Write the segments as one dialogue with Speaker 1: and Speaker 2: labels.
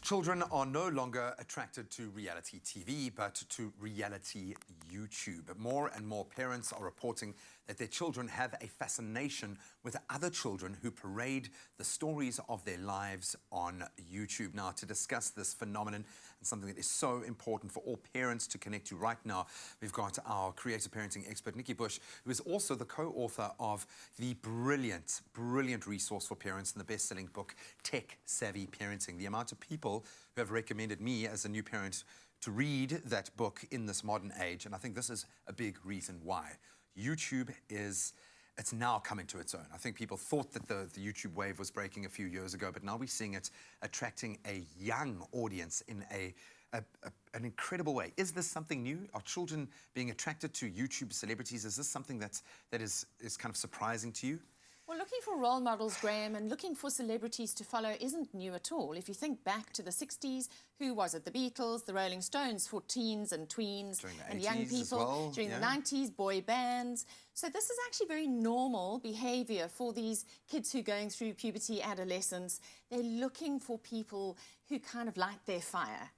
Speaker 1: Children are no longer attracted to reality TV, but to reality YouTube. More and more parents are reporting that their children have a fascination with other children who parade the stories of their lives on YouTube. Now, to discuss this phenomenon and something that is so important for all parents to connect to right now, we've got our creative parenting expert, Nikki Bush, who is also the co-author of the brilliant resource for parents in the best-selling book, Tech Savvy Parenting. The amount of people who have recommended me as a new parent to read that book in this modern age, and I think this is a big reason why. YouTube it's now coming to its own. I think people thought that the YouTube wave was breaking a few years ago, but now we're seeing it attracting a young audience in an incredible way. Is this something new? Are children being attracted to YouTube celebrities? Is this something that is kind of surprising to you?
Speaker 2: Well, looking for role models, Graham, and looking for celebrities to follow isn't new at all. If you think back to the 60s, who was it? The Beatles, the Rolling Stones for teens and tweens and young people.
Speaker 1: Well,
Speaker 2: during the 90s, boy bands. So this is actually very normal behaviour for these kids who are going through puberty, adolescence. They're looking for people who kind of light their fire.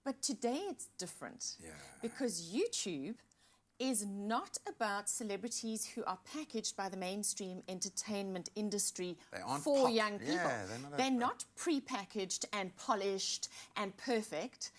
Speaker 2: But today it's different because YouTube is not about celebrities who are packaged by the mainstream entertainment industry for young people.
Speaker 1: Yeah,
Speaker 2: they're not pre-packaged and polished and perfect.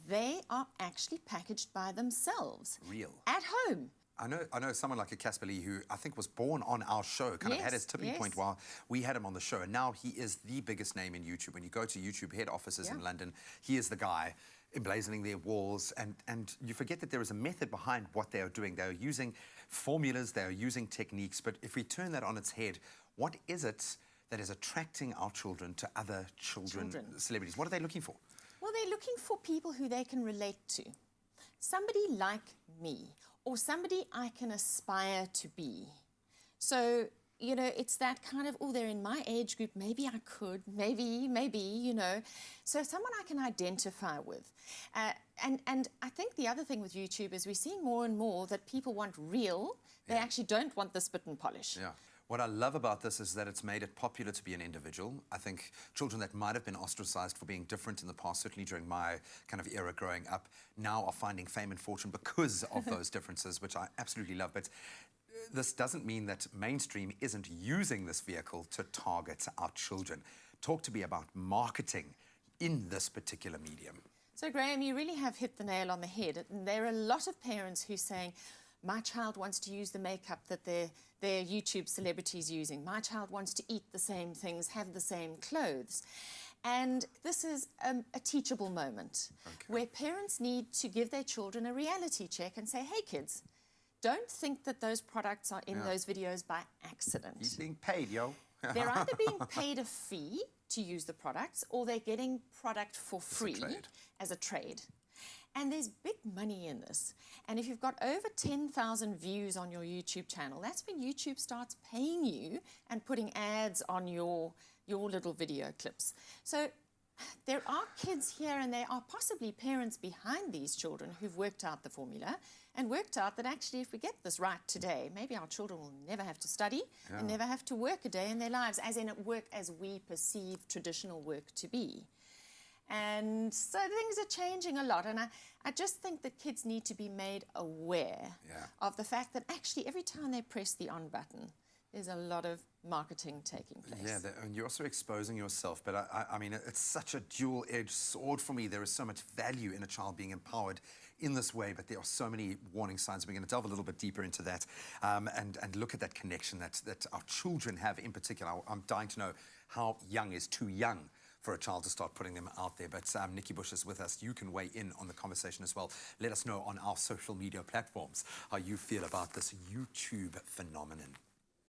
Speaker 2: They are actually packaged by themselves.
Speaker 1: Real.
Speaker 2: At home.
Speaker 1: I know someone like a Casper Lee who I think was born on our show, kind of had his tipping point while we had him on the show, and now he is the biggest name in YouTube. When you go to YouTube head offices in London, he is the guy emblazoning their walls, and you forget that there is a method behind what they are doing. They are using formulas, they are using techniques, but if we turn that on its head, what is it that is attracting our children to other children, celebrities? What are they looking for?
Speaker 2: Well, they're looking for people who they can relate to. Somebody like me, or somebody I can aspire to be. So, you know, it's that kind of, oh, they're in my age group, maybe I could, maybe, you know. So someone I can identify with. And I think the other thing with YouTube is we're seeing more and more that people want real. They actually don't want the spit and polish.
Speaker 1: Yeah. What I love about this is that it's made it popular to be an individual. I think children that might have been ostracized for being different in the past, certainly during my kind of era growing up, now are finding fame and fortune because of those differences, which I absolutely love. But this doesn't mean that mainstream isn't using this vehicle to target our children. Talk to me about marketing in this particular medium.
Speaker 2: So, Graham, you really have hit the nail on the head. And there are a lot of parents who are saying, my child wants to use the makeup that their YouTube celebrity's using. My child wants to eat the same things, have the same clothes. And this is a teachable moment where parents need to give their children a reality check and say, hey, kids, don't think that those products are in those videos by accident.
Speaker 1: He's being paid, yo.
Speaker 2: They're either being paid a fee to use the products or they're getting product for free as a trade. And there's big money in this. And if you've got over 10,000 views on your YouTube channel, that's when YouTube starts paying you and putting ads on your little video clips. So there are kids here and there are possibly parents behind these children who've worked out the formula and worked out that actually if we get this right today, maybe our children will never have to study and never have to work a day in their lives, as in work as we perceive traditional work to be. And so things are changing a lot, and I just think that kids need to be made aware of the fact that actually every time they press the on button, there's a lot of marketing taking place.
Speaker 1: Yeah, and you're also exposing yourself, but I mean, it's such a dual-edged sword for me. There is so much value in a child being empowered in this way, but there are so many warning signs. We're going to delve a little bit deeper into that and look at that connection that our children have in particular. I'm dying to know how young is too young for a child to start putting them out there. But Nikki Bush is with us. You can weigh in on the conversation as well. Let us know on our social media platforms how you feel about this YouTube phenomenon.